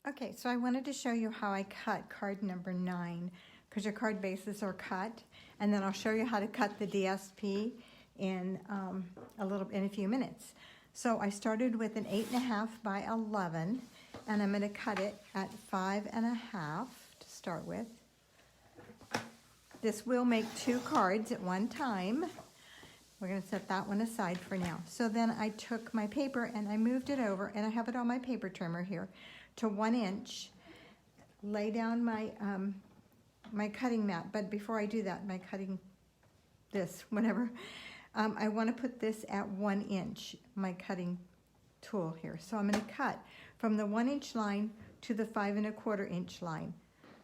Okay, so I wanted to show you how I cut card number 9 because your card bases are cut, and then I'll show you how to cut the DSP in a few minutes. So I started with an 8.5 by 11, and I'm going to cut it at 5.5 to start with. This will make 2 cards at one time. We're going to set that one aside for now. So then I took my paper and I moved it over, and I have it on my paper trimmer here, to 1 inch. Lay down my my cutting mat, but before I do that, my cutting I want to put this at 1 inch, my cutting tool here. So I'm going to cut from the 1 inch line to the 5 1/4 inch line.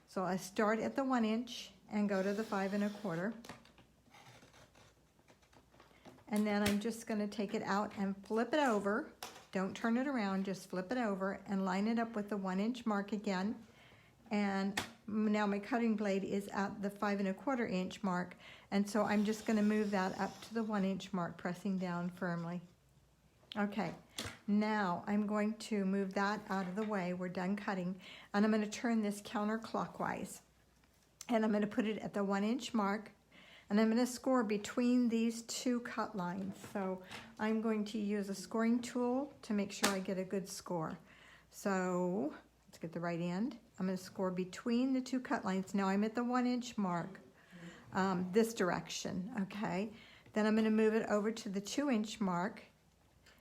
So I start at the 1 inch and go to the 5 1/4. And then I'm just going to take it out and flip it over. Don't turn it around, just flip it over and line it up with the 1 inch mark again. And now my cutting blade is at the 5 1/4 inch mark. And so I'm just going to move that up to the 1 inch mark, pressing down firmly. Okay, now I'm going to move that out of the way. We're done cutting. And I'm going to turn this counterclockwise. And I'm going to put it at the 1 inch mark. And I'm going to score between these 2 cut lines. So I'm going to use a scoring tool to make sure I get a good score. So let's get the right end. I'm going to score between the 2 cut lines. Now I'm at the 1 inch mark, this direction, okay? Then I'm going to move it over to the 2 inch mark,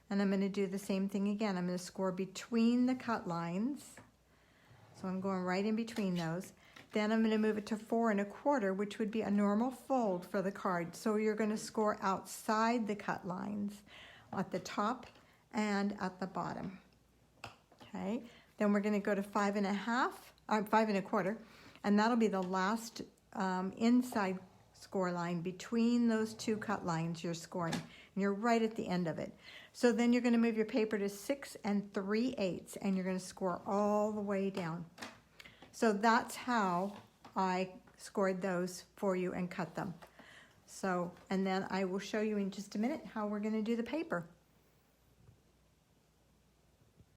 and I'm going to do the same thing again. I'm going to score between the cut lines. So I'm going right in between those. Then I'm going to move it to 4 1/4, which would be a normal fold for the card. So you're going to score outside the cut lines at the top and at the bottom. Okay. Then we're going to go to 5 1/4, and that'll be the last inside score line between those 2 cut lines you're scoring. And you're right at the end of it. So then you're going to move your paper to 6 3/8, and you're going to score all the way down. So that's how I scored those for you and cut them. So, and then I will show you in just a minute how we're going to do the paper.